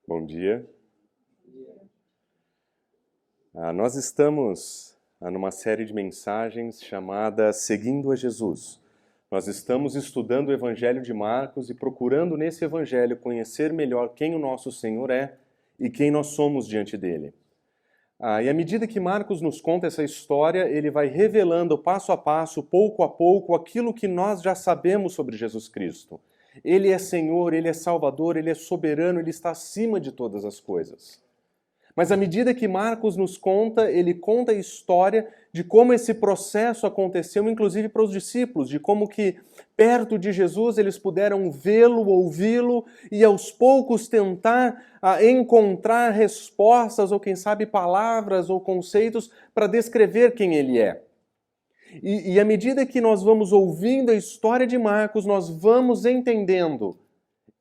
Bom dia. Nós estamos numa série de mensagens chamada Seguindo a Jesus. Nós estamos estudando o Evangelho de Marcos e procurando nesse Evangelho conhecer melhor quem o nosso Senhor é e quem nós somos diante dele. E à medida que Marcos nos conta essa história, ele vai revelando passo a passo, pouco a pouco, aquilo que nós já sabemos sobre Jesus Cristo. Ele é Senhor, Ele é Salvador, Ele é soberano, Ele está acima de todas as coisas. Mas à medida que Marcos nos conta, ele conta a história de como esse processo aconteceu, inclusive para os discípulos, de como que perto de Jesus eles puderam vê-lo, ouvi-lo e aos poucos tentar encontrar respostas ou quem sabe palavras ou conceitos para descrever quem ele é. E à medida que nós vamos ouvindo a história de Marcos, nós vamos entendendo: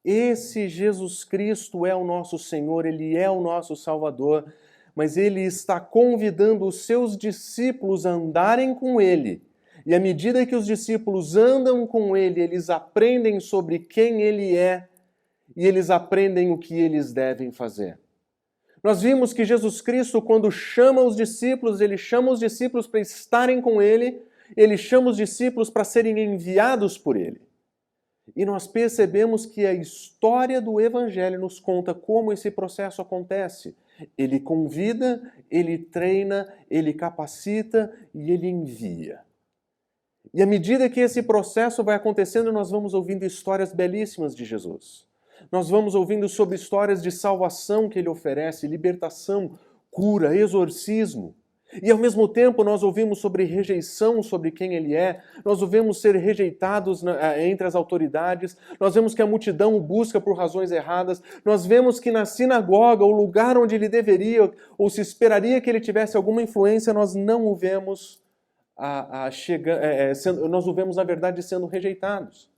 esse Jesus Cristo é o nosso Senhor, Ele é o nosso Salvador, mas Ele está convidando os seus discípulos a andarem com Ele. E à medida que os discípulos andam com Ele, eles aprendem sobre quem Ele é e eles aprendem o que eles devem fazer. Nós vimos que Jesus Cristo, quando chama os discípulos, Ele chama os discípulos para estarem com Ele, Ele chama os discípulos para serem enviados por Ele. E nós percebemos que a história do Evangelho nos conta como esse processo acontece. Ele convida, ele treina, ele capacita e ele envia. E à medida que esse processo vai acontecendo, nós vamos ouvindo histórias belíssimas de Jesus. Nós vamos ouvindo sobre histórias de salvação que ele oferece, libertação, cura, exorcismo. E ao mesmo tempo nós ouvimos sobre rejeição sobre quem ele é, nós ouvimos ser rejeitados entre as autoridades, nós vemos que a multidão o busca por razões erradas, nós vemos que na sinagoga, o lugar onde ele deveria ou se esperaria que ele tivesse alguma influência, nós não o vemos nós o vemos na verdade sendo rejeitados.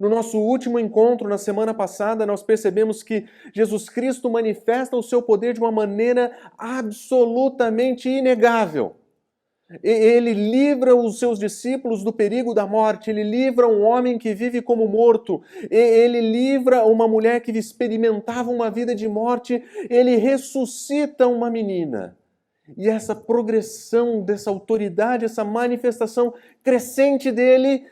No nosso último encontro, na semana passada, nós percebemos que Jesus Cristo manifesta o seu poder de uma maneira absolutamente inegável. Ele livra os seus discípulos do perigo da morte, ele livra um homem que vive como morto, ele livra uma mulher que experimentava uma vida de morte, ele ressuscita uma menina. E essa progressão dessa autoridade, essa manifestação crescente dele,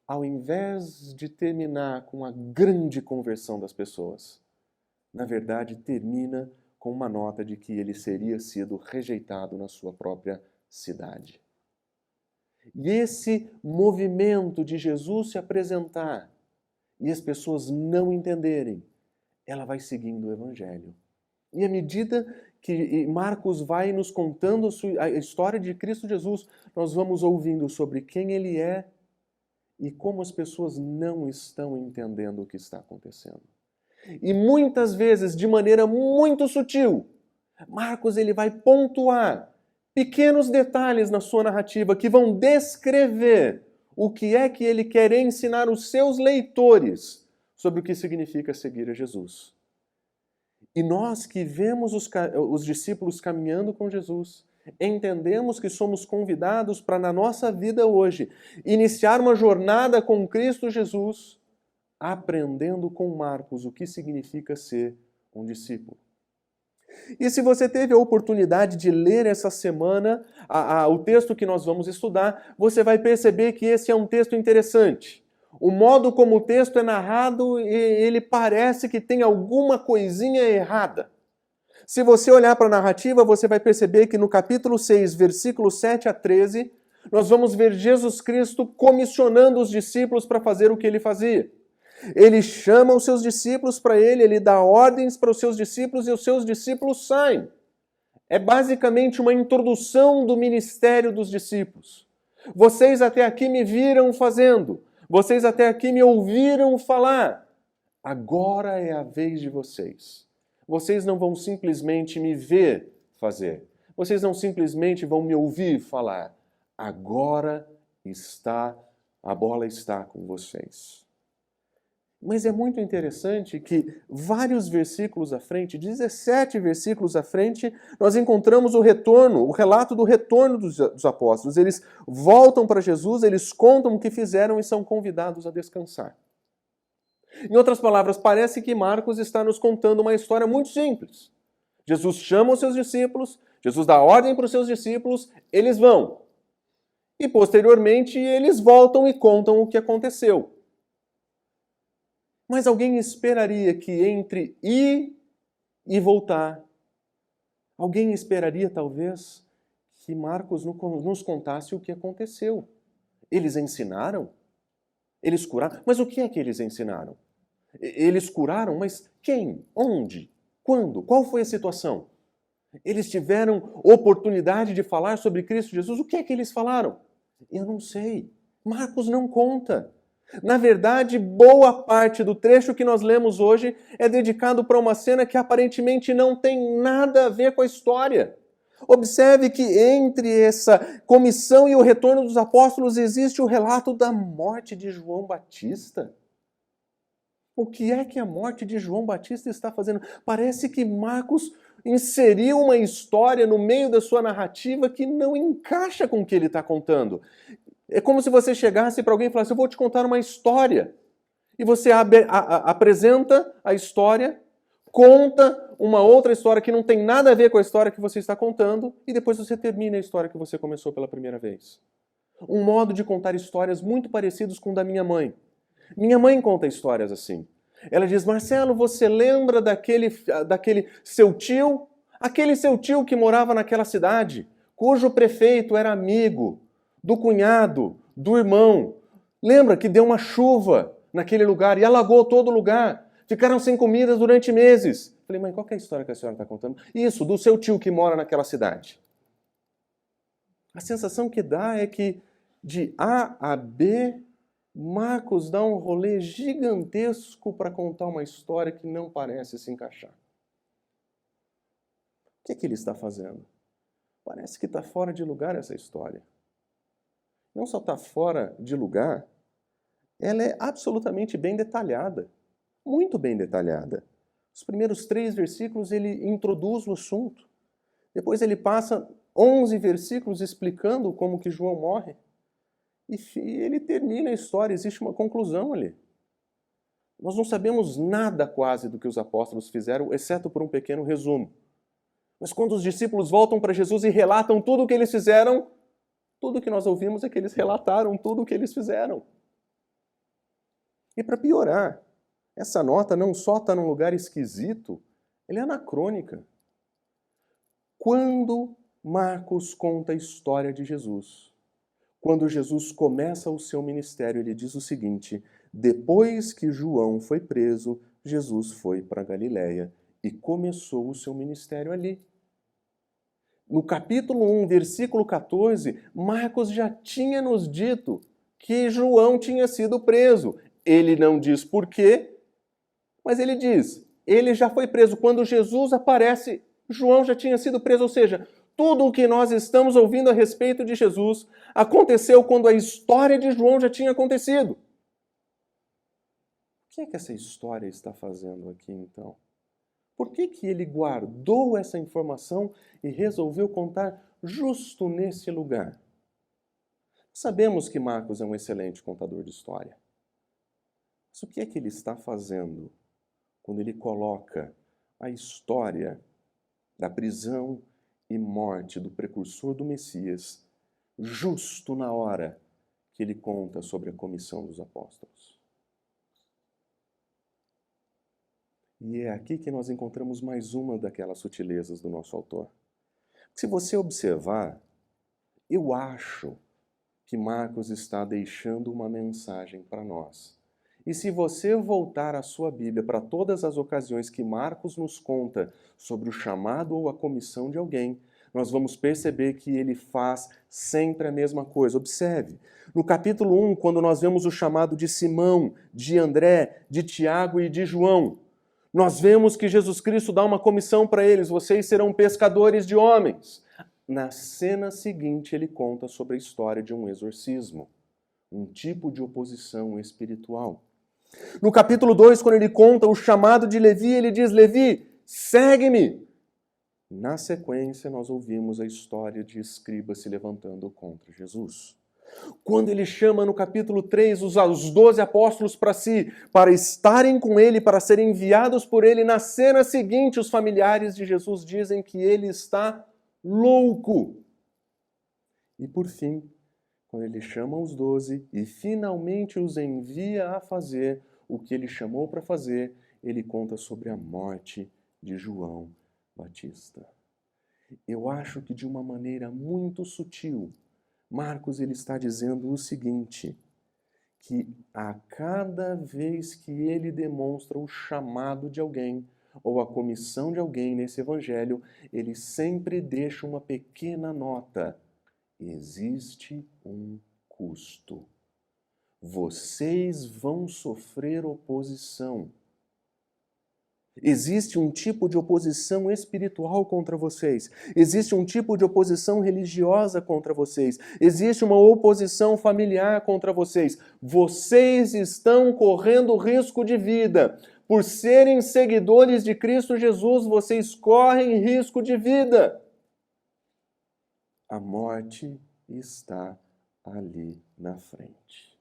ao invés de terminar com a grande conversão das pessoas, na verdade termina com uma nota de que ele seria sido rejeitado na sua própria cidade. E esse movimento de Jesus se apresentar e as pessoas não entenderem, ela vai seguindo o Evangelho. E à medida que Marcos vai nos contando a história de Cristo Jesus, nós vamos ouvindo sobre quem ele é e como as pessoas não estão entendendo o que está acontecendo. E muitas vezes, de maneira muito sutil, Marcos ele vai pontuar pequenos detalhes na sua narrativa que vão descrever o que é que ele quer ensinar os seus leitores sobre o que significa seguir a Jesus. E nós que vemos os discípulos caminhando com Jesus, entendemos que somos convidados para, na nossa vida hoje, iniciar uma jornada com Cristo Jesus, aprendendo com Marcos o que significa ser um discípulo. E se você teve a oportunidade de ler essa semana o texto que nós vamos estudar, você vai perceber que esse é um texto interessante. O modo como o texto é narrado, ele parece que tem alguma coisinha errada. Se você olhar para a narrativa, você vai perceber que no capítulo 6, versículos 7 a 13, nós vamos ver Jesus Cristo comissionando os discípulos para fazer o que ele fazia. Ele chama os seus discípulos para ele dá ordens para os seus discípulos e os seus discípulos saem. É basicamente uma introdução do ministério dos discípulos. Vocês até aqui me viram fazendo, vocês até aqui me ouviram falar. Agora é a vez de vocês. Vocês não vão simplesmente me ver fazer. Vocês não simplesmente vão me ouvir falar. Agora a bola está com vocês. Mas é muito interessante que vários versículos à frente, 17 versículos à frente, nós encontramos o relato do retorno dos apóstolos. Eles voltam para Jesus, eles contam o que fizeram e são convidados a descansar. Em outras palavras, parece que Marcos está nos contando uma história muito simples. Jesus chama os seus discípulos, Jesus dá ordem para os seus discípulos, eles vão. E posteriormente eles voltam e contam o que aconteceu. Mas alguém esperaria que entre ir e voltar, alguém esperaria talvez que Marcos nos contasse o que aconteceu. Eles ensinaram? Eles curaram? Mas o que é que eles ensinaram? Eles curaram, mas quem? Onde? Quando? Qual foi a situação? Eles tiveram oportunidade de falar sobre Cristo Jesus? O que é que eles falaram? Eu não sei. Marcos não conta. Na verdade, boa parte do trecho que nós lemos hoje é dedicado para uma cena que aparentemente não tem nada a ver com a história. Observe que entre essa comissão e o retorno dos apóstolos existe o relato da morte de João Batista. O que é que a morte de João Batista está fazendo? Parece que Marcos inseriu uma história no meio da sua narrativa que não encaixa com o que ele está contando. É como se você chegasse para alguém e falasse: eu vou te contar uma história. E você apresenta a história, conta uma outra história que não tem nada a ver com a história que você está contando, e depois você termina a história que você começou pela primeira vez. Um modo de contar histórias muito parecidos com o da minha mãe. Minha mãe conta histórias assim. Ela diz: Marcelo, você lembra daquele seu tio? Aquele seu tio que morava naquela cidade, cujo prefeito era amigo do cunhado, do irmão. Lembra que deu uma chuva naquele lugar e alagou todo o lugar? Ficaram sem comida durante meses. Falei: mãe, qual que é a história que a senhora está contando? Isso, do seu tio que mora naquela cidade. A sensação que dá é que de A a B, Marcos dá um rolê gigantesco para contar uma história que não parece se encaixar. O que é que ele está fazendo? Parece que está fora de lugar essa história. Não só está fora de lugar, ela é absolutamente bem detalhada. Muito bem detalhada. Os primeiros 3 versículos ele introduz o assunto. Depois ele passa 11 versículos explicando como que João morre. E ele termina a história, existe uma conclusão ali. Nós não sabemos nada quase do que os apóstolos fizeram, exceto por um pequeno resumo. Mas quando os discípulos voltam para Jesus e relatam tudo o que eles fizeram, tudo o que nós ouvimos é que eles relataram tudo o que eles fizeram. E para piorar, essa nota não só está num lugar esquisito, ela é anacrônica. Quando Marcos conta a história de Jesus, quando Jesus começa o seu ministério, ele diz o seguinte: depois que João foi preso, Jesus foi para Galiléia e começou o seu ministério ali. No capítulo 1, versículo 14, Marcos já tinha nos dito que João tinha sido preso. Ele não diz por quê, mas ele diz, ele já foi preso. Quando Jesus aparece, João já tinha sido preso, ou seja, tudo o que nós estamos ouvindo a respeito de Jesus aconteceu quando a história de João já tinha acontecido. O que é que essa história está fazendo aqui, então? Por que ele guardou essa informação e resolveu contar justo nesse lugar? Sabemos que Marcos é um excelente contador de história. Mas o que é que ele está fazendo quando ele coloca a história da prisão e morte do precursor do Messias justo na hora que ele conta sobre a comissão dos apóstolos? E é aqui que nós encontramos mais uma daquelas sutilezas do nosso autor. Se você observar, eu acho que Marcos está deixando uma mensagem para nós. E se você voltar a sua Bíblia para todas as ocasiões que Marcos nos conta sobre o chamado ou a comissão de alguém, nós vamos perceber que ele faz sempre a mesma coisa. Observe, no capítulo 1, quando nós vemos o chamado de Simão, de André, de Tiago e de João, nós vemos que Jesus Cristo dá uma comissão para eles: vocês serão pescadores de homens. Na cena seguinte, ele conta sobre a história de um exorcismo, um tipo de oposição espiritual. No capítulo 2, quando ele conta o chamado de Levi, ele diz: Levi, segue-me. Na sequência, nós ouvimos a história de escribas se levantando contra Jesus. Quando ele chama no capítulo 3 os 12 apóstolos para si, para estarem com ele, para serem enviados por ele, na cena seguinte os familiares de Jesus dizem que ele está louco. E por fim, quando ele chama os 12 e finalmente os envia a fazer o que ele chamou para fazer, ele conta sobre a morte de João Batista. Eu acho que de uma maneira muito sutil, Marcos ele está dizendo o seguinte, que a cada vez que ele demonstra o chamado de alguém ou a comissão de alguém nesse evangelho, ele sempre deixa uma pequena nota. Existe um custo. Vocês vão sofrer oposição. Existe um tipo de oposição espiritual contra vocês. Existe um tipo de oposição religiosa contra vocês. Existe uma oposição familiar contra vocês. Vocês estão correndo risco de vida. Por serem seguidores de Cristo Jesus, vocês correm risco de vida. A morte está ali na frente.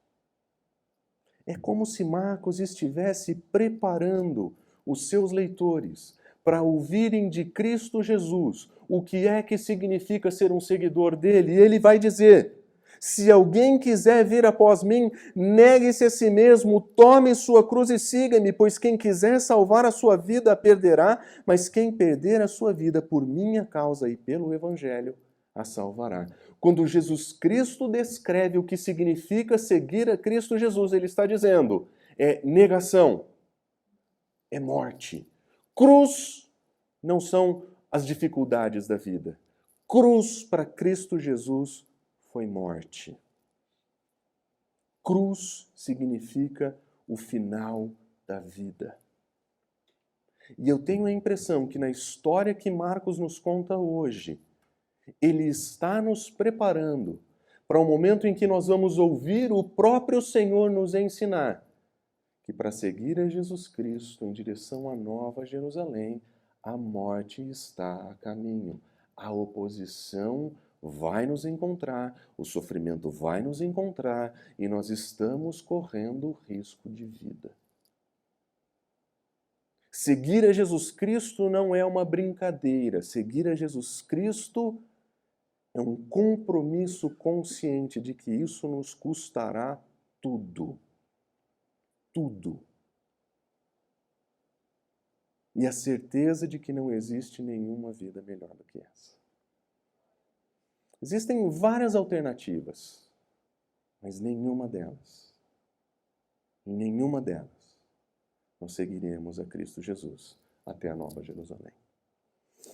É como se Marcos estivesse preparando os seus leitores para ouvirem de Cristo Jesus o que é que significa ser um seguidor dele. E ele vai dizer, se alguém quiser vir após mim, negue-se a si mesmo, tome sua cruz e siga-me, pois quem quiser salvar a sua vida a perderá, mas quem perder a sua vida por minha causa e pelo Evangelho, a salvará. Quando Jesus Cristo descreve o que significa seguir a Cristo Jesus, ele está dizendo, é negação, é morte. Cruz não são as dificuldades da vida. Cruz para Cristo Jesus foi morte. Cruz significa o final da vida. E eu tenho a impressão que na história que Marcos nos conta hoje, ele está nos preparando para o momento em que nós vamos ouvir o próprio Senhor nos ensinar que para seguir a Jesus Cristo em direção à Nova Jerusalém, a morte está a caminho. A oposição vai nos encontrar, o sofrimento vai nos encontrar e nós estamos correndo risco de vida. Seguir a Jesus Cristo não é uma brincadeira. Seguir a Jesus Cristo é um compromisso consciente de que isso nos custará tudo. Tudo. E a certeza de que não existe nenhuma vida melhor do que essa. Existem várias alternativas, mas nenhuma delas, nós seguiremos a Cristo Jesus até a Nova Jerusalém.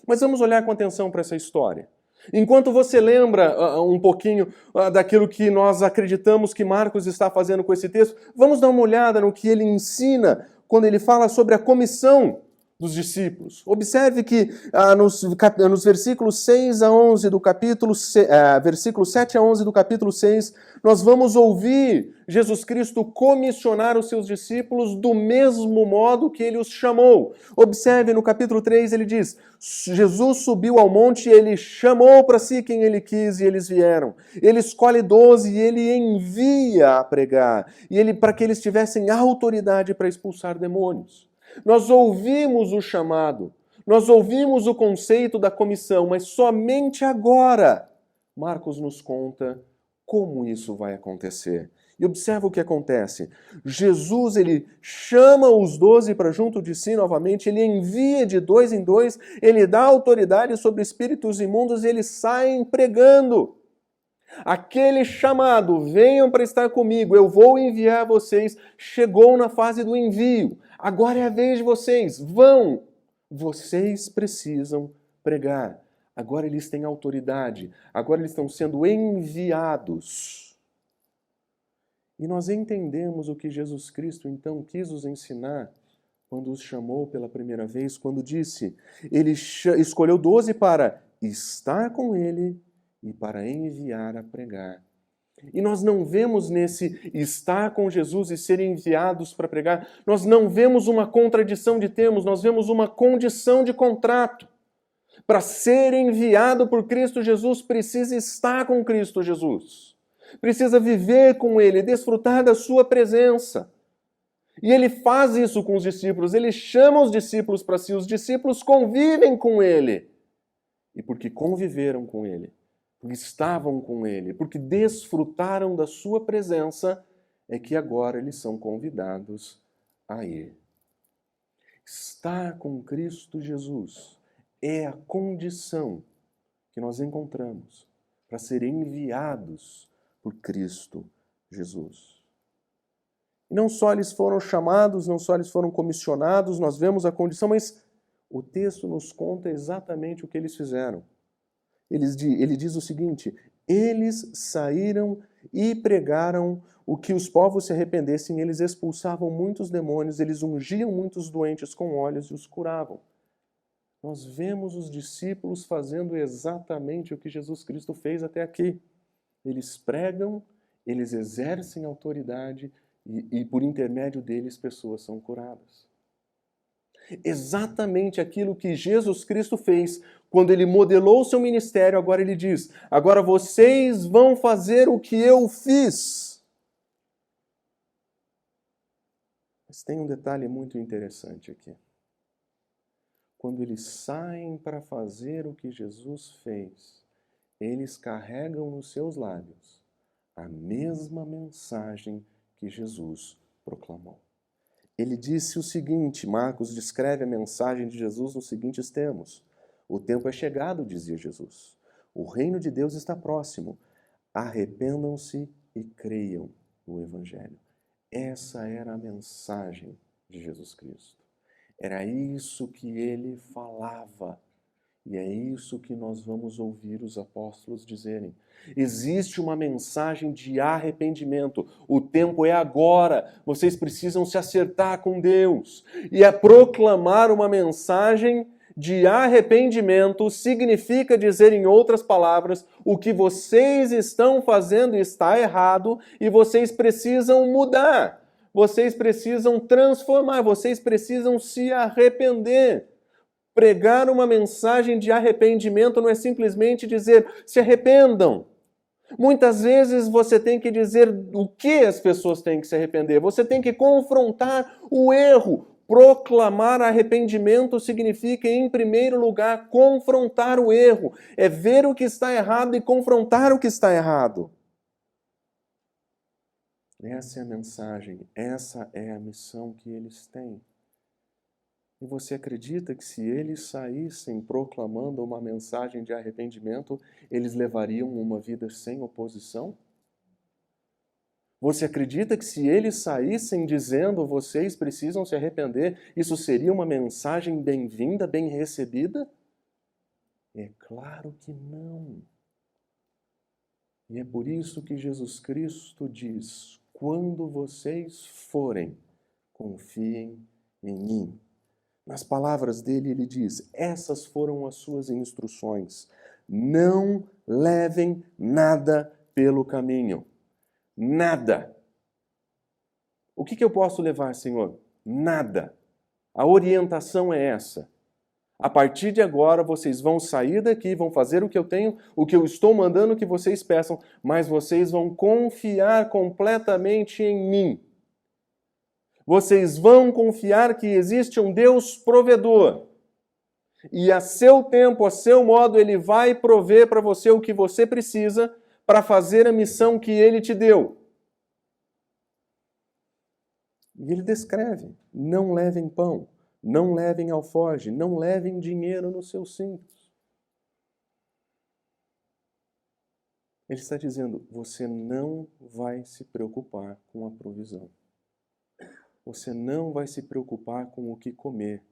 Mas vamos olhar com atenção para essa história. Enquanto você lembra um pouquinho daquilo que nós acreditamos que Marcos está fazendo com esse texto, vamos dar uma olhada no que ele ensina quando ele fala sobre a comissão dos discípulos. Observe que nos versículos 6 a 11 do capítulo, versículos 7 a 11 do capítulo 6, nós vamos ouvir Jesus Cristo comissionar os seus discípulos do mesmo modo que ele os chamou. Observe no capítulo 3, ele diz, Jesus subiu ao monte e ele chamou para si quem ele quis e eles vieram. Ele escolhe 12 e ele envia a pregar, e para que eles tivessem autoridade para expulsar demônios. Nós ouvimos o chamado, nós ouvimos o conceito da comissão, mas somente agora Marcos nos conta como isso vai acontecer. E observa o que acontece. Jesus, ele chama os 12 para junto de si novamente, ele envia de 2 em 2, ele dá autoridade sobre espíritos imundos e eles saem pregando. Aquele chamado, venham para estar comigo, eu vou enviar vocês, chegou na fase do envio. Agora é a vez de vocês, vão! Vocês precisam pregar. Agora eles têm autoridade, agora eles estão sendo enviados. E nós entendemos o que Jesus Cristo então quis nos ensinar quando os chamou pela primeira vez, quando disse, ele escolheu 12 para estar com ele e para enviar a pregar. E nós não vemos nesse estar com Jesus e ser enviados para pregar, nós não vemos uma contradição de termos, nós vemos uma condição de contrato. Para ser enviado por Cristo Jesus, precisa estar com Cristo Jesus. precisa viver com Ele, desfrutar da sua presença. E Ele faz isso com os discípulos, Ele chama os discípulos para si, os discípulos convivem com Ele. E porque conviveram com Ele, porque estavam com Ele, porque desfrutaram da sua presença, é que agora eles são convidados a ir. Estar com Cristo Jesus é a condição que nós encontramos para ser enviados por Cristo Jesus. E não só eles foram chamados, não só eles foram comissionados, nós vemos a condição, mas o texto nos conta exatamente o que eles fizeram. Ele diz o seguinte: eles saíram e pregaram o que os povos se arrependessem, eles expulsavam muitos demônios, eles ungiam muitos doentes com óleos e os curavam. Nós vemos os discípulos fazendo exatamente o que Jesus Cristo fez até aqui. Eles pregam, eles exercem autoridade e por intermédio deles pessoas são curadas. Exatamente aquilo que Jesus Cristo fez quando ele modelou o seu ministério, agora ele diz: agora vocês vão fazer o que eu fiz. Mas tem um detalhe muito interessante aqui. Quando eles saem para fazer o que Jesus fez, eles carregam nos seus lábios a mesma mensagem que Jesus proclamou. Ele disse o seguinte, Marcos descreve a mensagem de Jesus nos seguintes termos: o tempo é chegado, dizia Jesus. O reino de Deus está próximo. Arrependam-se e creiam no Evangelho. Essa era a mensagem de Jesus Cristo. Era isso que ele falava. E é isso que nós vamos ouvir os apóstolos dizerem. Existe uma mensagem de arrependimento. O tempo é agora. Vocês precisam se acertar com Deus. E é proclamar uma mensagem de arrependimento significa dizer, em outras palavras, o que vocês estão fazendo está errado e vocês precisam mudar. Vocês precisam transformar. Vocês precisam se arrepender. Pregar uma mensagem de arrependimento não é simplesmente dizer, se arrependam. Muitas vezes você tem que dizer o que as pessoas têm que se arrepender. Você tem que confrontar o erro. Proclamar arrependimento significa, em primeiro lugar, confrontar o erro. É ver o que está errado e confrontar o que está errado. Essa é a mensagem, essa é a missão que eles têm. E você acredita que se eles saíssem proclamando uma mensagem de arrependimento, eles levariam uma vida sem oposição? Você acredita que se eles saíssem dizendo vocês precisam se arrepender, isso seria uma mensagem bem-vinda, bem recebida? É claro que não. E é por isso que Jesus Cristo diz, quando vocês forem, confiem em mim. Nas palavras dele, ele diz, essas foram as suas instruções. Não levem nada pelo caminho. Nada. O que eu posso levar, Senhor? Nada. A orientação é essa. A partir de agora, vocês vão sair daqui, vão fazer o que eu tenho, o que eu estou mandando que vocês peçam, mas vocês vão confiar completamente em mim. Vocês vão confiar que existe um Deus provedor. E a seu tempo, a seu modo, Ele vai prover para você o que você precisa para fazer a missão que Ele te deu. E Ele descreve, não levem pão, não levem alforje, não levem dinheiro nos seus cintos. Ele está dizendo, você não vai se preocupar com a provisão. Você não vai se preocupar com o que comer.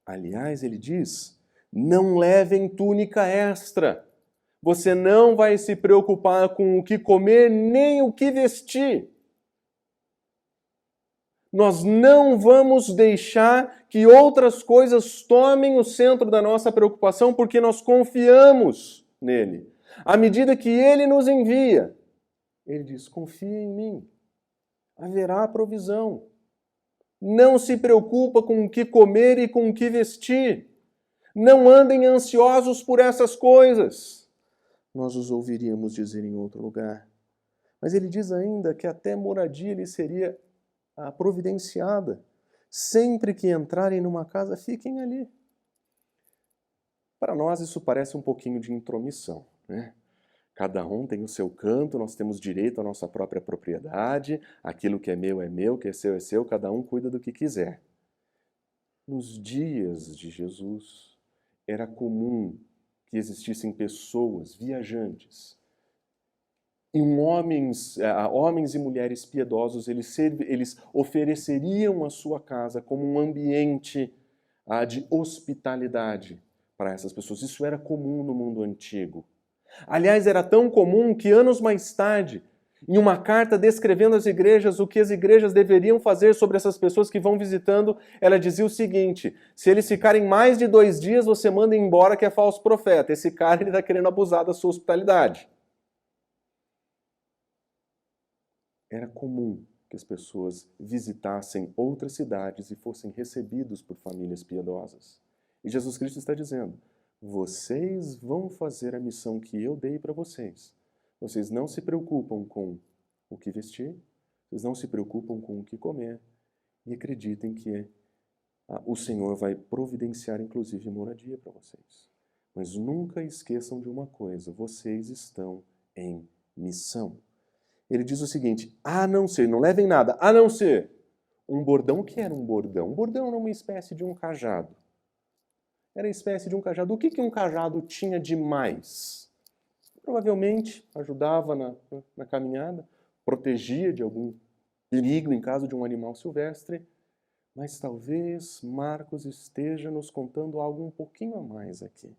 Aliás, ele diz, não levem túnica extra. Você não vai se preocupar com o que comer nem o que vestir. Nós não vamos deixar que outras coisas tomem o centro da nossa preocupação porque nós confiamos nele. À medida que ele nos envia, ele diz, confia em mim. Haverá provisão. Não se preocupa com o que comer e com o que vestir. Não andem ansiosos por essas coisas. Nós os ouviríamos dizer em outro lugar. Mas ele diz ainda que até moradia lhe seria providenciada. Sempre que entrarem numa casa, fiquem ali. Para nós isso parece um pouquinho de intromissão, né? Cada um tem o seu canto, nós temos direito à nossa própria propriedade, aquilo que é meu, que é seu, cada um cuida do que quiser. Nos dias de Jesus, era comum que existissem pessoas, viajantes, e homens e mulheres piedosos, eles ofereceriam a sua casa como um ambiente de hospitalidade para essas pessoas. Isso era comum no mundo antigo. Aliás, era tão comum que anos mais tarde, em uma carta descrevendo as igrejas, o que as igrejas deveriam fazer sobre essas pessoas que vão visitando, ela dizia o seguinte: se eles ficarem mais de 2 dias, você manda embora que é falso profeta. Esse cara está querendo abusar da sua hospitalidade. Era comum que as pessoas visitassem outras cidades e fossem recebidos por famílias piedosas. E Jesus Cristo está dizendo: vocês vão fazer a missão que eu dei para vocês. Vocês não se preocupam com o que vestir, vocês não se preocupam com o que comer, e acreditem que o Senhor vai providenciar, inclusive, moradia para vocês. Mas nunca esqueçam de uma coisa: vocês estão em missão. Ele diz o seguinte: a não ser, não levem nada, a não ser um bordão. O que era um bordão? Um bordão era uma espécie de um cajado. Era a espécie de um cajado. O que um cajado tinha de mais? Provavelmente ajudava na caminhada, protegia de algum perigo em caso de um animal silvestre, mas talvez Marcos esteja nos contando algo um pouquinho a mais aqui.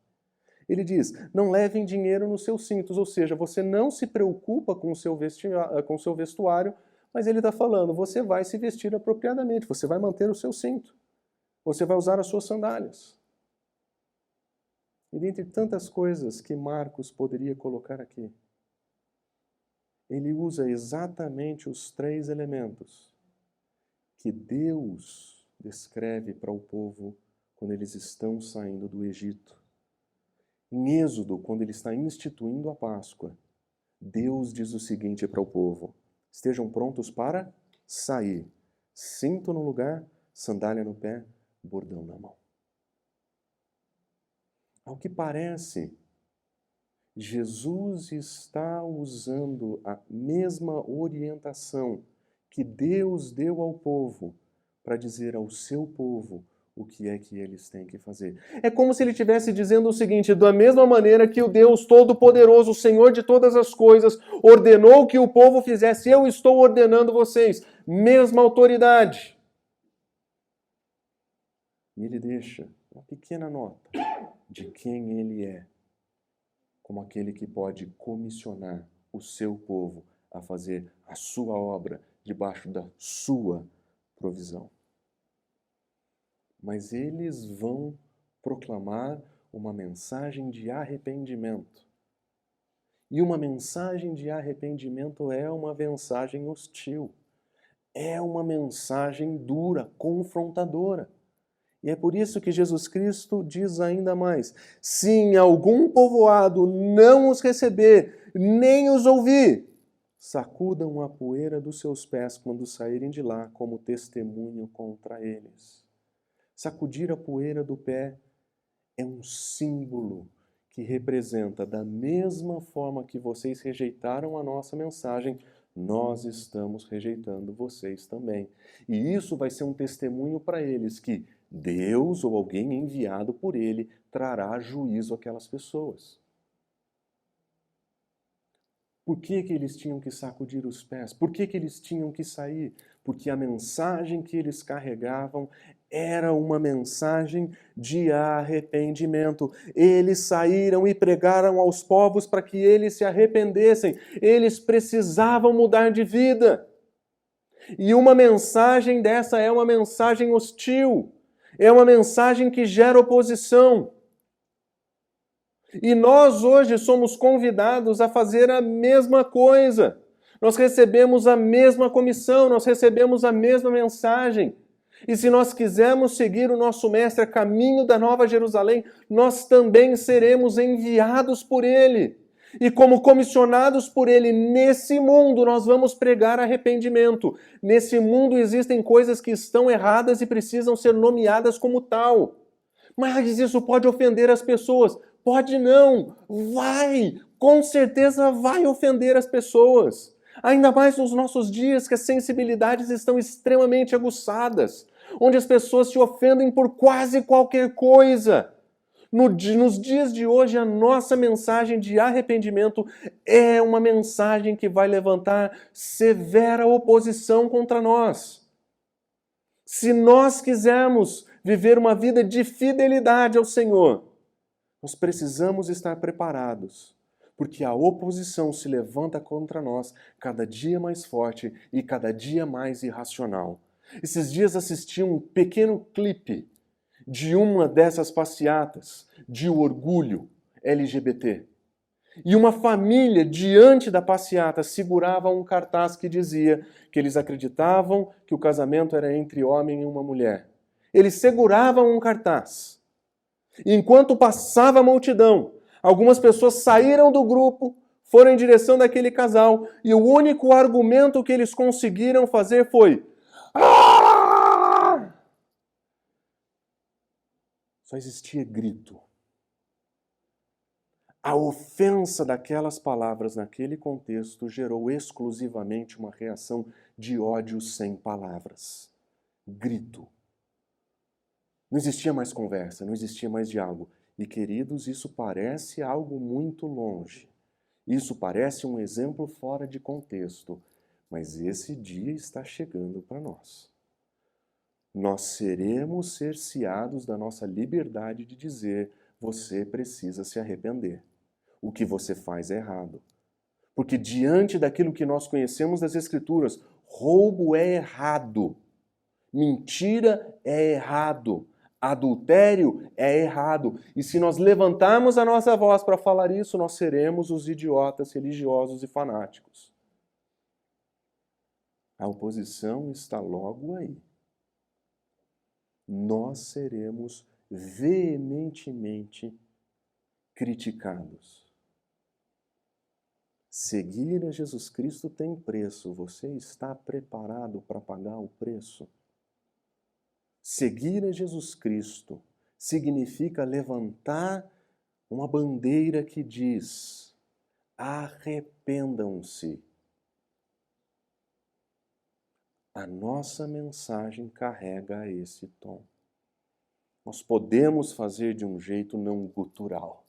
Ele diz: não levem dinheiro nos seus cintos, ou seja, você não se preocupa com o seu vestuário, mas ele está falando, você vai se vestir apropriadamente, você vai manter o seu cinto, você vai usar as suas sandálias. E dentre tantas coisas que Marcos poderia colocar aqui, ele usa exatamente os 3 elementos que Deus descreve para o povo quando eles estão saindo do Egito. Em Êxodo, quando ele está instituindo a Páscoa, Deus diz o seguinte para o povo: estejam prontos para sair. Cinto no lugar, sandália no pé, bordão na mão. Ao que parece, Jesus está usando a mesma orientação que Deus deu ao povo para dizer ao seu povo o que é que eles têm que fazer. É como se ele estivesse dizendo o seguinte: da mesma maneira que o Deus Todo-Poderoso, o Senhor de todas as coisas, ordenou que o povo fizesse, eu estou ordenando vocês. Mesma autoridade. E ele deixa uma pequena nota de quem ele é, como aquele que pode comissionar o seu povo a fazer a sua obra debaixo da sua provisão. Mas eles vão proclamar uma mensagem de arrependimento. E uma mensagem de arrependimento é uma mensagem hostil. É uma mensagem dura, confrontadora. E é por isso que Jesus Cristo diz ainda mais: se em algum povoado não os receber, nem os ouvir, sacudam a poeira dos seus pés quando saírem de lá como testemunho contra eles. Sacudir a poeira do pé é um símbolo que representa, da mesma forma que vocês rejeitaram a nossa mensagem, nós estamos rejeitando vocês também. E isso vai ser um testemunho para eles que Deus ou alguém enviado por ele trará juízo àquelas pessoas. Por que eles tinham que sacudir os pés? Por que eles tinham que sair? Porque a mensagem que eles carregavam era uma mensagem de arrependimento. Eles saíram e pregaram aos povos para que eles se arrependessem. Eles precisavam mudar de vida. E uma mensagem dessa é uma mensagem hostil. É uma mensagem que gera oposição. E nós hoje somos convidados a fazer a mesma coisa. Nós recebemos a mesma comissão, nós recebemos a mesma mensagem. E se nós quisermos seguir o nosso Mestre a caminho da Nova Jerusalém, nós também seremos enviados por Ele. E como comissionados por Ele nesse mundo, nós vamos pregar arrependimento. Nesse mundo existem coisas que estão erradas e precisam ser nomeadas como tal. Mas isso pode ofender as pessoas. Pode não. Vai. Com certeza vai ofender as pessoas. Ainda mais nos nossos dias que as sensibilidades estão extremamente aguçadas. Onde as pessoas se ofendem por quase qualquer coisa. Nos dias de hoje, a nossa mensagem de arrependimento é uma mensagem que vai levantar severa oposição contra nós. Se nós quisermos viver uma vida de fidelidade ao Senhor, nós precisamos estar preparados, porque a oposição se levanta contra nós cada dia mais forte e cada dia mais irracional. Esses dias assisti um pequeno clipe de uma dessas passeatas de orgulho LGBT. E uma família, diante da passeata, segurava um cartaz que dizia que eles acreditavam que o casamento era entre homem e uma mulher. Eles seguravam um cartaz. E enquanto passava a multidão, algumas pessoas saíram do grupo, foram em direção daquele casal, e o único argumento que eles conseguiram fazer foi: "Ah!" Só existia grito. A ofensa daquelas palavras naquele contexto gerou exclusivamente uma reação de ódio sem palavras. Grito. Não existia mais conversa, não existia mais diálogo. E, queridos, isso parece algo muito longe. Isso parece um exemplo fora de contexto. Mas esse dia está chegando para nós. Nós seremos cerceados da nossa liberdade de dizer: você precisa se arrepender. O que você faz é errado. Porque diante daquilo que nós conhecemos das Escrituras, roubo é errado, mentira é errado, adultério é errado. E se nós levantarmos a nossa voz para falar isso, nós seremos os idiotas religiosos e fanáticos. A oposição está logo aí. Nós seremos veementemente criticados. Seguir a Jesus Cristo tem preço. Você está preparado para pagar o preço? Seguir a Jesus Cristo significa levantar uma bandeira que diz: arrependam-se. A nossa mensagem carrega esse tom. Nós podemos fazer de um jeito não gutural,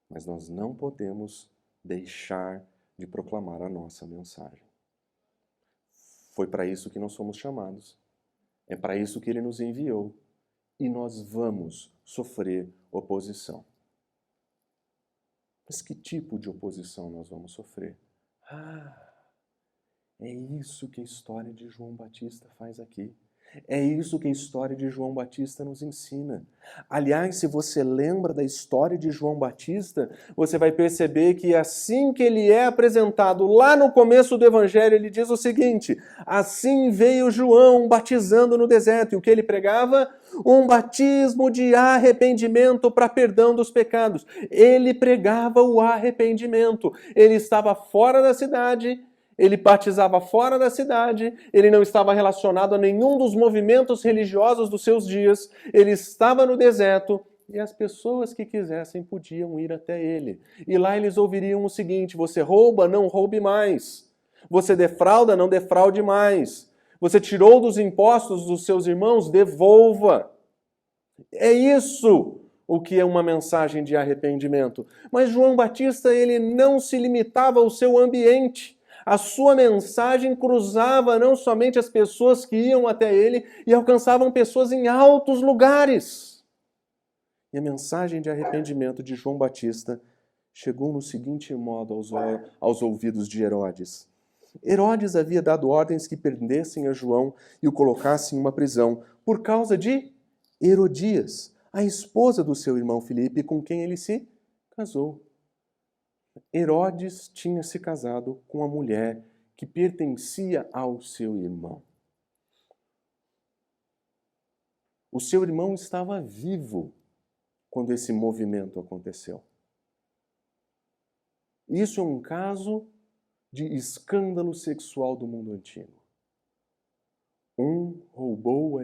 mas nós não podemos deixar de proclamar a nossa mensagem. Foi para isso que nós somos chamados. É para isso que Ele nos enviou. E nós vamos sofrer oposição. Mas que tipo de oposição nós vamos sofrer? É isso que a história de João Batista faz aqui. É isso que a história de João Batista nos ensina. Aliás, se você lembra da história de João Batista, você vai perceber que assim que ele é apresentado lá no começo do Evangelho, ele diz o seguinte: assim veio João batizando no deserto. E o que ele pregava? Um batismo de arrependimento para perdão dos pecados. Ele pregava o arrependimento. Ele estava fora da cidade. Ele batizava fora da cidade, ele não estava relacionado a nenhum dos movimentos religiosos dos seus dias, ele estava no deserto e as pessoas que quisessem podiam ir até ele. E lá eles ouviriam o seguinte: você rouba, não roube mais. Você defrauda, não defraude mais. Você tirou dos impostos dos seus irmãos, devolva. É isso o que é uma mensagem de arrependimento. Mas João Batista, ele não se limitava ao seu ambiente. A sua mensagem cruzava não somente as pessoas que iam até ele e alcançavam pessoas em altos lugares. E a mensagem de arrependimento de João Batista chegou no seguinte modo aos ouvidos de Herodes. Herodes havia dado ordens que prendessem a João e o colocassem em uma prisão por causa de Herodias, a esposa do seu irmão Filipe, com quem ele se casou. Herodes tinha se casado com uma mulher que pertencia ao seu irmão. O seu irmão estava vivo quando esse movimento aconteceu. Isso é um caso de escândalo sexual do mundo antigo. Um roubou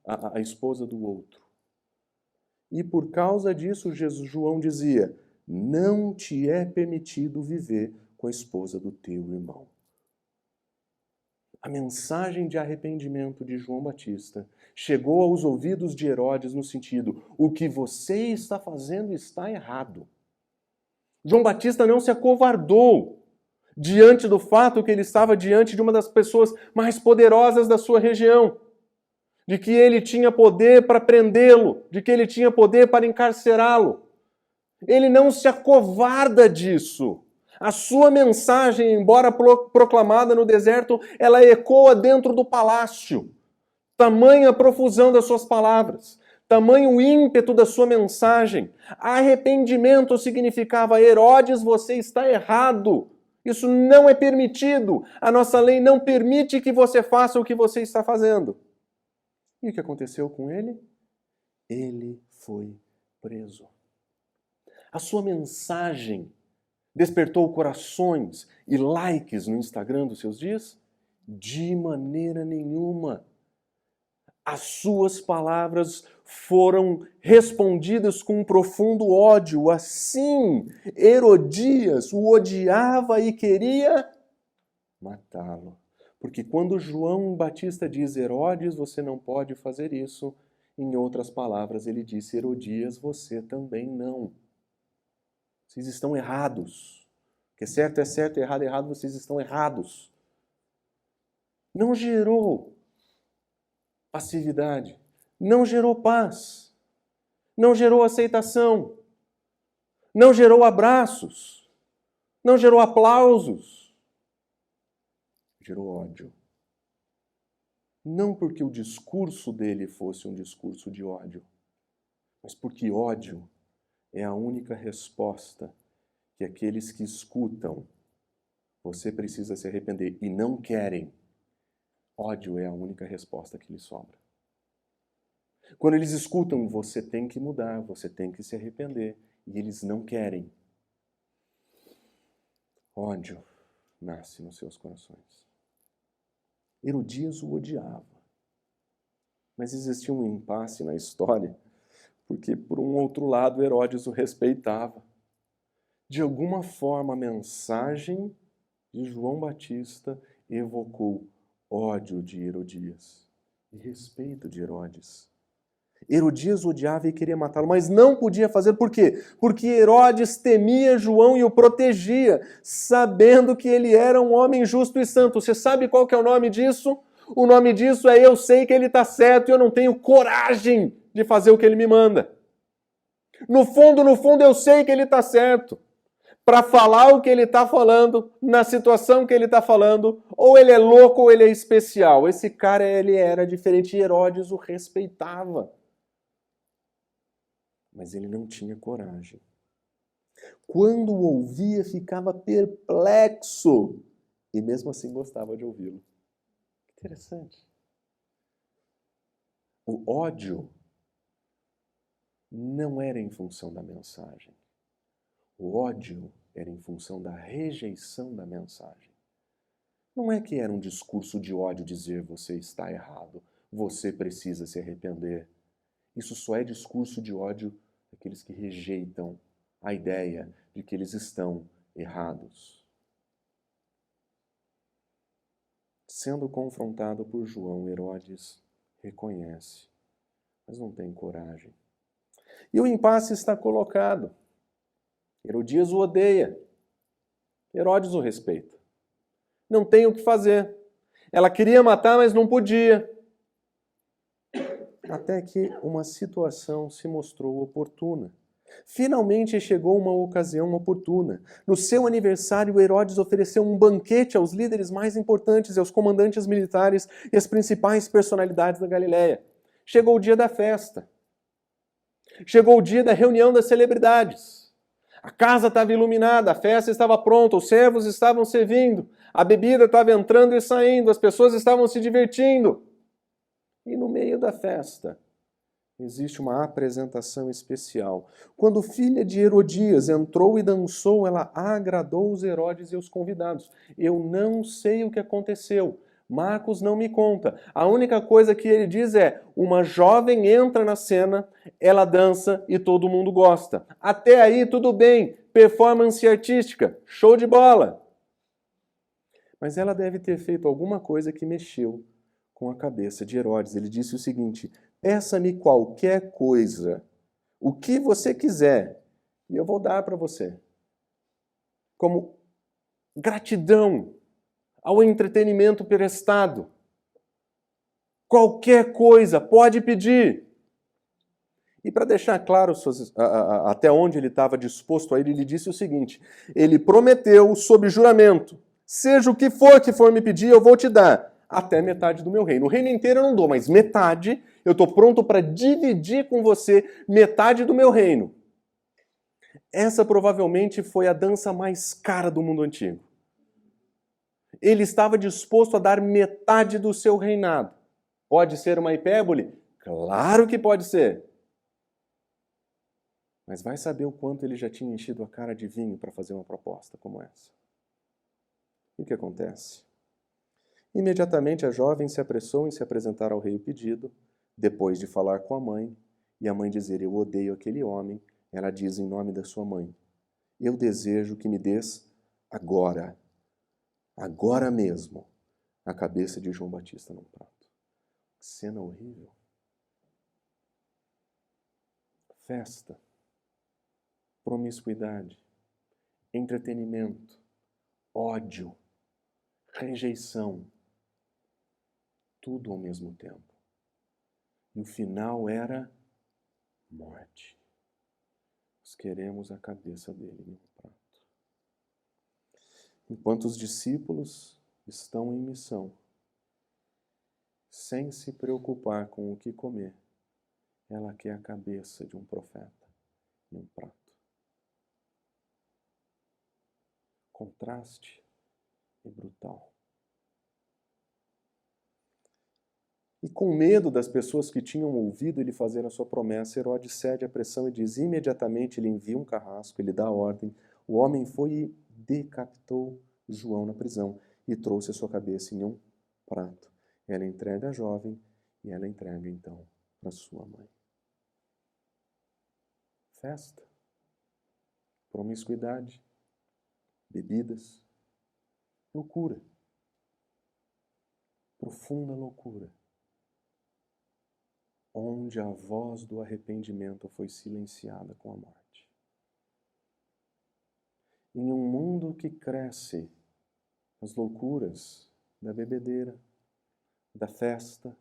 a esposa do outro. E por causa disso, João dizia: não te é permitido viver com a esposa do teu irmão. A mensagem de arrependimento de João Batista chegou aos ouvidos de Herodes no sentido: o que você está fazendo está errado. João Batista não se acovardou diante do fato que ele estava diante de uma das pessoas mais poderosas da sua região, de que ele tinha poder para prendê-lo, de que ele tinha poder para encarcerá-lo. Ele não se acovarda disso. A sua mensagem, embora proclamada no deserto, ela ecoa dentro do palácio. Tamanha a profusão das suas palavras, tamanho ímpeto da sua mensagem. Arrependimento significava: Herodes, você está errado. Isso não é permitido. A nossa lei não permite que você faça o que você está fazendo. E o que aconteceu com ele? Ele foi preso. A sua mensagem despertou corações e likes no Instagram dos seus dias? De maneira nenhuma. As suas palavras foram respondidas com um profundo ódio. Assim, Herodias o odiava e queria matá-lo. Porque quando João Batista diz: Herodes, você não pode fazer isso, em outras palavras, ele disse: Herodias, você também não. Vocês estão errados. O que é certo, errado é errado, vocês estão errados. Não gerou passividade, não gerou paz, não gerou aceitação, não gerou abraços, não gerou aplausos, gerou ódio. Não porque o discurso dele fosse um discurso de ódio, mas porque ódio é a única resposta que aqueles que escutam você precisa se arrepender e não querem. Ódio é a única resposta que lhes sobra. Quando eles escutam, você tem que mudar, você tem que se arrepender, e eles não querem. Ódio nasce nos seus corações. Herodias o odiava. Mas existia um impasse na história, porque, por um outro lado, Herodes o respeitava. De alguma forma, a mensagem de João Batista evocou ódio de Herodias e respeito de Herodes. Herodias odiava e queria matá-lo, mas não podia fazer. Por quê? Porque Herodes temia João e o protegia, sabendo que ele era um homem justo e santo. Você sabe qual que é o nome disso? O nome disso é: eu sei que ele está certo e eu não tenho coragem de fazer o que ele me manda. No fundo, eu sei que ele está certo. Para falar o que ele está falando, na situação que ele está falando, ou ele é louco ou ele é especial. Esse cara, ele era diferente e Herodes o respeitava. Mas ele não tinha coragem. Quando o ouvia, ficava perplexo e mesmo assim gostava de ouvi-lo. Interessante. O ódio não era em função da mensagem. O ódio era em função da rejeição da mensagem. Não é que era um discurso de ódio dizer: você está errado, você precisa se arrepender. Isso só é discurso de ódio daqueles que rejeitam a ideia de que eles estão errados. Sendo confrontado por João, Herodes reconhece, mas não tem coragem. E o impasse está colocado. Herodias o odeia. Herodes o respeita. Não tem o que fazer. Ela queria matar, mas não podia. Até que uma situação se mostrou oportuna. Finalmente chegou uma ocasião oportuna. No seu aniversário, Herodes ofereceu um banquete aos líderes mais importantes e aos comandantes militares e às principais personalidades da Galileia. Chegou o dia da festa. Chegou o dia da reunião das celebridades. A casa estava iluminada, a festa estava pronta, os servos estavam servindo, a bebida estava entrando e saindo, as pessoas estavam se divertindo. E no meio da festa, existe uma apresentação especial. Quando filha de Herodias entrou e dançou, ela agradou os Herodes e os convidados. Eu não sei o que aconteceu. Marcos não me conta. A única coisa que ele diz é: uma jovem entra na cena, ela dança e todo mundo gosta. Até aí tudo bem, performance artística, show de bola. Mas ela deve ter feito alguma coisa que mexeu com a cabeça de Herodes. Ele disse o seguinte: peça-me qualquer coisa, o que você quiser, e eu vou dar para você. Como gratidão ao entretenimento prestado. Qualquer coisa, pode pedir. E para deixar claro até onde ele estava disposto a ir, ele disse o seguinte: ele prometeu sob juramento: seja o que for me pedir, eu vou te dar. Até metade do meu reino. O reino inteiro eu não dou, mas metade eu estou pronto para dividir com você metade do meu reino. Essa provavelmente foi a dança mais cara do mundo antigo. Ele estava disposto a dar metade do seu reinado. Pode ser uma hipérbole? Claro que pode ser. Mas vai saber o quanto ele já tinha enchido a cara de vinho para fazer uma proposta como essa. E o que acontece? Imediatamente a jovem se apressou em se apresentar ao rei o pedido, depois de falar com a mãe, e a mãe dizer: eu odeio aquele homem. Ela diz em nome da sua mãe: eu desejo que me des agora mesmo, a cabeça de João Batista num prato. Que cena horrível. Festa, promiscuidade, entretenimento, ódio, rejeição, tudo ao mesmo tempo. E o final era morte. Nós queremos a cabeça dele num prato. Enquanto os discípulos estão em missão, sem se preocupar com o que comer, ela quer a cabeça de um profeta em um prato. Contraste e brutal. E com medo das pessoas que tinham ouvido ele fazer a sua promessa, Herodes cede à pressão e diz: imediatamente ele envia um carrasco, ele dá a ordem. O homem foi e decapitou João na prisão e trouxe a sua cabeça em um prato. Ela entrega a jovem e ela entrega então para sua mãe. Festa, promiscuidade, bebidas, loucura, profunda loucura, onde a voz do arrependimento foi silenciada com a morte. Em um mundo que cresce as loucuras da bebedeira, da festa,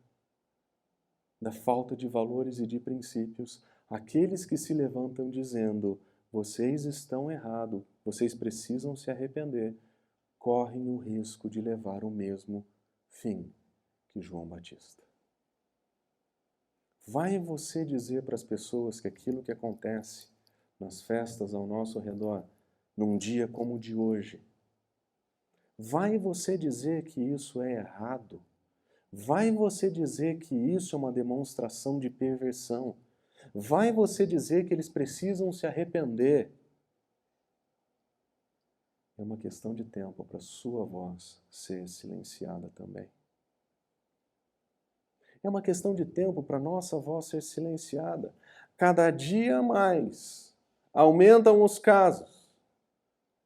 da falta de valores e de princípios, aqueles que se levantam dizendo: vocês estão errados, vocês precisam se arrepender, correm o risco de levar o mesmo fim que João Batista. Vai você dizer para as pessoas que aquilo que acontece nas festas ao nosso redor, num dia como o de hoje, vai você dizer que isso é errado? Vai você dizer que isso é uma demonstração de perversão? Vai você dizer que eles precisam se arrepender? É uma questão de tempo para sua voz ser silenciada também. É uma questão de tempo para nossa voz ser silenciada. Cada dia mais aumentam os casos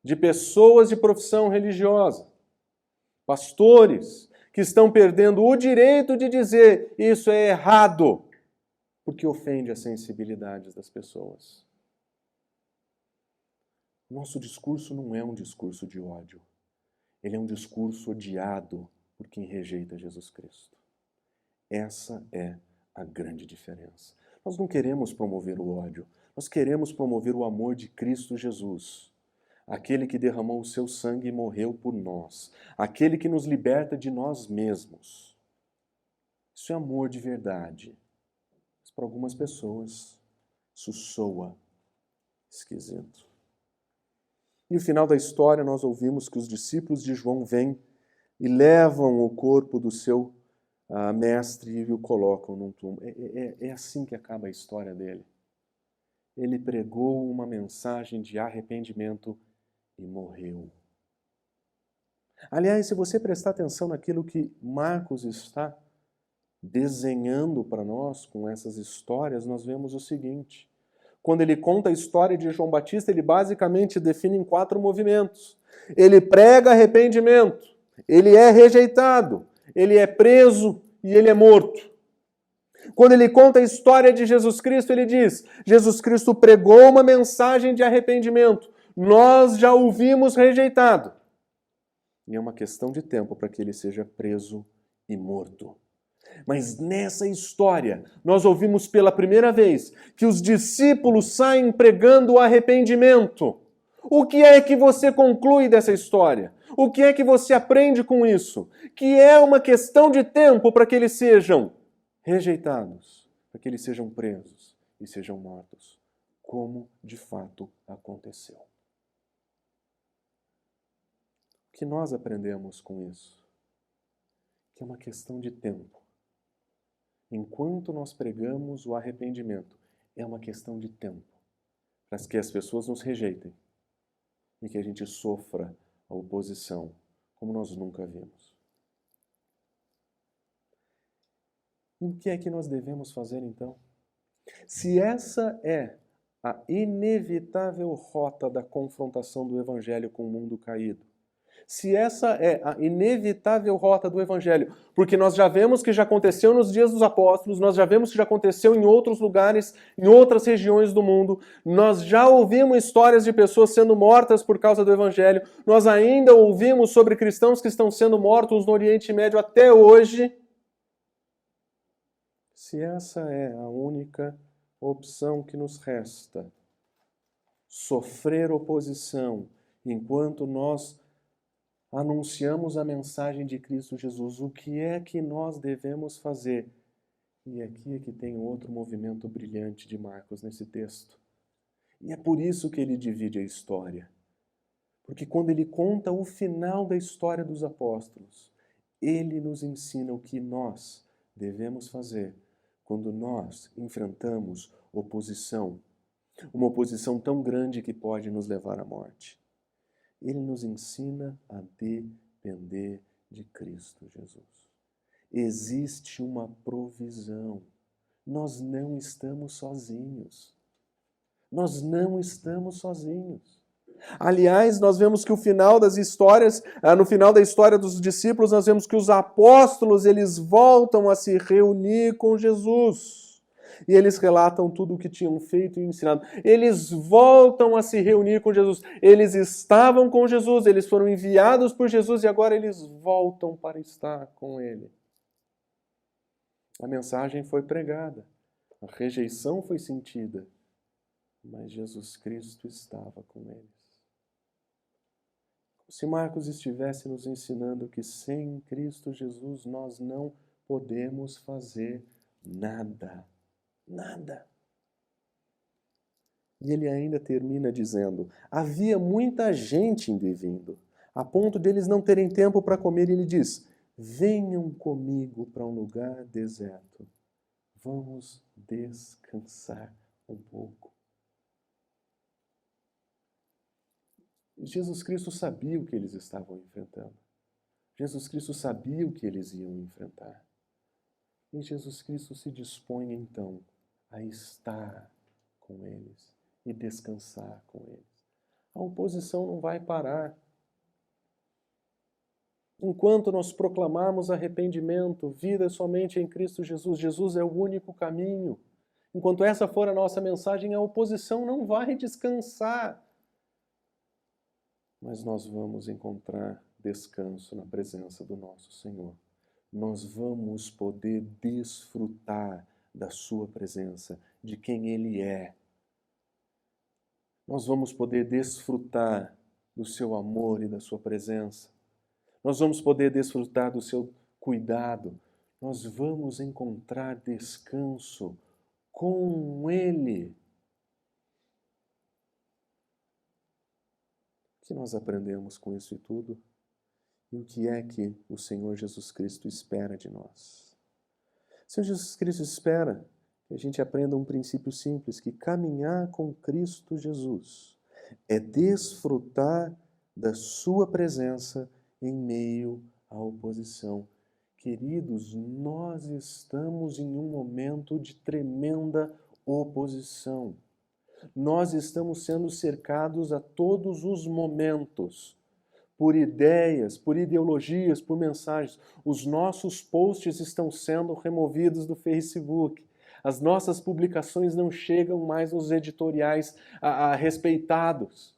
de pessoas de profissão religiosa, pastores, que estão perdendo o direito de dizer isso é errado, porque ofende as sensibilidades das pessoas. Nosso discurso não é um discurso de ódio. Ele é um discurso odiado por quem rejeita Jesus Cristo. Essa é a grande diferença. Nós não queremos promover o ódio, nós queremos promover o amor de Cristo Jesus. Aquele que derramou o seu sangue e morreu por nós. Aquele que nos liberta de nós mesmos. Isso é amor de verdade. Mas para algumas pessoas, isso soa esquisito. E no final da história, nós ouvimos que os discípulos de João vêm e levam o corpo do seu mestre e o colocam num túmulo. É assim que acaba a história dele. Ele pregou uma mensagem de arrependimento e morreu. Aliás, se você prestar atenção naquilo que Marcos está desenhando para nós com essas histórias, nós vemos o seguinte. Quando ele conta a história de João Batista, ele basicamente define em 4 movimentos. Ele prega arrependimento, ele é rejeitado, ele é preso e ele é morto. Quando ele conta a história de Jesus Cristo, ele diz: Jesus Cristo pregou uma mensagem de arrependimento. Nós já o vimos rejeitado. E é uma questão de tempo para que ele seja preso e morto. Mas nessa história, nós ouvimos pela primeira vez que os discípulos saem pregando o arrependimento. O que é que você conclui dessa história? O que é que você aprende com isso? Que é uma questão de tempo para que eles sejam rejeitados, para que eles sejam presos e sejam mortos, como de fato aconteceu. O que nós aprendemos com isso? Que é uma questão de tempo. Enquanto nós pregamos o arrependimento, é uma questão de tempo para que as pessoas nos rejeitem e que a gente sofra a oposição como nós nunca vimos. E o que é que nós devemos fazer então? Se essa é a inevitável rota da confrontação do Evangelho com o mundo caído, se essa é a inevitável rota do Evangelho, porque nós já vemos que já aconteceu nos dias dos apóstolos, nós já vemos que já aconteceu em outros lugares, em outras regiões do mundo, nós já ouvimos histórias de pessoas sendo mortas por causa do Evangelho, nós ainda ouvimos sobre cristãos que estão sendo mortos no Oriente Médio até hoje. Se essa é a única opção que nos resta, sofrer oposição enquanto nós anunciamos a mensagem de Cristo Jesus, o que é que nós devemos fazer? E aqui é que tem outro movimento brilhante de Marcos nesse texto. E é por isso que ele divide a história. Porque quando ele conta o final da história dos apóstolos, ele nos ensina o que nós devemos fazer quando nós enfrentamos oposição. Uma oposição tão grande que pode nos levar à morte. Ele nos ensina a depender de Cristo Jesus. Existe uma provisão. Nós não estamos sozinhos. Nós não estamos sozinhos. Aliás, nós vemos que o final das histórias, no final da história dos discípulos, nós vemos que os apóstolos, eles voltam a se reunir com Jesus. E eles relatam tudo o que tinham feito e ensinado. Eles voltam a se reunir com Jesus. Eles estavam com Jesus, eles foram enviados por Jesus e agora eles voltam para estar com Ele. A mensagem foi pregada, a rejeição foi sentida, mas Jesus Cristo estava com eles. Se Marcos estivesse nos ensinando que sem Cristo Jesus nós não podemos fazer nada. Nada. E ele ainda termina dizendo: havia muita gente indo e vindo, a ponto deles não terem tempo para comer. E ele diz: venham comigo para um lugar deserto. Vamos descansar um pouco. Jesus Cristo sabia o que eles estavam enfrentando. Jesus Cristo sabia o que eles iam enfrentar. E Jesus Cristo se dispõe então a estar com eles e descansar com eles. A oposição não vai parar. Enquanto nós proclamarmos arrependimento, vida somente em Cristo Jesus, Jesus é o único caminho. Enquanto essa for a nossa mensagem, a oposição não vai descansar. Mas nós vamos encontrar descanso na presença do nosso Senhor. Nós vamos poder desfrutar da sua presença, de quem Ele é. Nós vamos poder desfrutar do seu amor e da sua presença. Nós vamos poder desfrutar do seu cuidado. Nós vamos encontrar descanso com Ele. O que nós aprendemos com isso e tudo? E o que é que o Senhor Jesus Cristo espera de nós? Senhor Jesus Cristo espera que a gente aprenda um princípio simples, que caminhar com Cristo Jesus é desfrutar da sua presença em meio à oposição. Queridos, nós estamos em um momento de tremenda oposição. Nós estamos sendo cercados a todos os momentos por ideias, por ideologias, por mensagens. Os nossos posts estão sendo removidos do Facebook. As nossas publicações não chegam mais nos editoriais respeitados.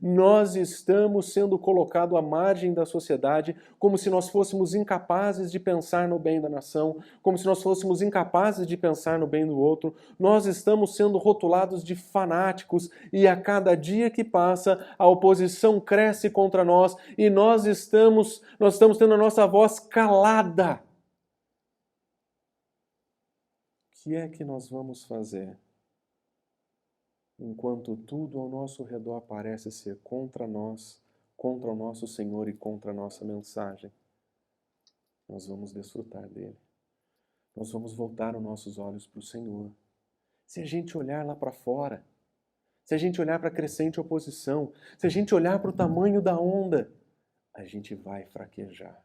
Nós estamos sendo colocados à margem da sociedade como se nós fôssemos incapazes de pensar no bem da nação, como se nós fôssemos incapazes de pensar no bem do outro. Nós estamos sendo rotulados de fanáticos e a cada dia que passa a oposição cresce contra nós e nós estamos tendo a nossa voz calada. O que é que nós vamos fazer? Enquanto tudo ao nosso redor parece ser contra nós, contra o nosso Senhor e contra a nossa mensagem, nós vamos desfrutar dele. Nós vamos voltar os nossos olhos para o Senhor. Se a gente olhar lá para fora, se a gente olhar para a crescente oposição, se a gente olhar para o tamanho da onda, a gente vai fraquejar.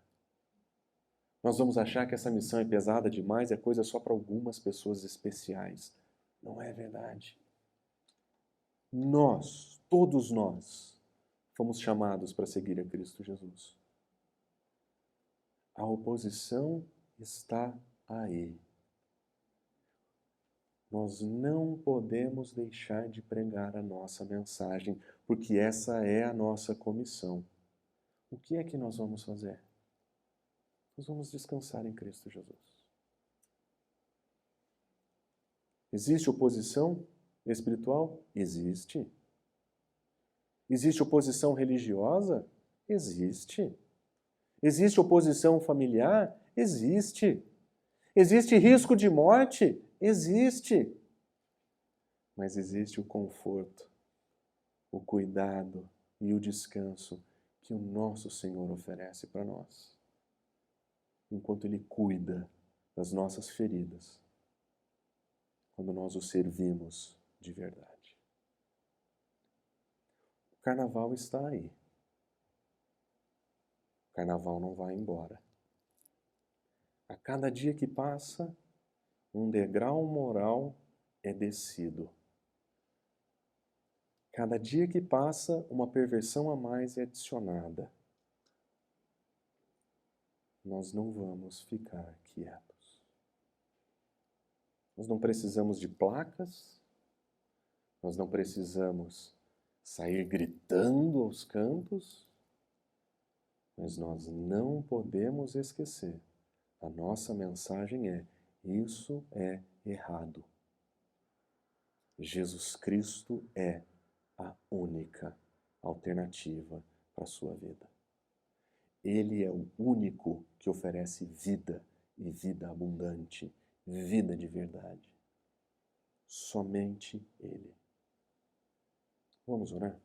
Nós vamos achar que essa missão é pesada demais, é coisa só para algumas pessoas especiais. Não é verdade. Nós, todos nós, fomos chamados para seguir a Cristo Jesus. A oposição está aí. Nós não podemos deixar de pregar a nossa mensagem, porque essa é a nossa comissão. O que é que nós vamos fazer? Nós vamos descansar em Cristo Jesus. Existe oposição espiritual? Existe. Existe oposição religiosa? Existe. Existe oposição familiar? Existe. Existe risco de morte? Existe. Mas existe o conforto, o cuidado e o descanso que o nosso Senhor oferece para nós, enquanto Ele cuida das nossas feridas, quando nós o servimos de verdade. O carnaval está aí. O carnaval não vai embora. A cada dia que passa, um degrau moral é descido. Cada dia que passa, uma perversão a mais é adicionada. Nós não vamos ficar quietos. Nós não precisamos de placas, nós não precisamos sair gritando aos cantos, mas nós não podemos esquecer. A nossa mensagem é: isso é errado. Jesus Cristo é a única alternativa para a sua vida. Ele é o único que oferece vida e vida abundante, vida de verdade. Somente Ele. Vamos orar?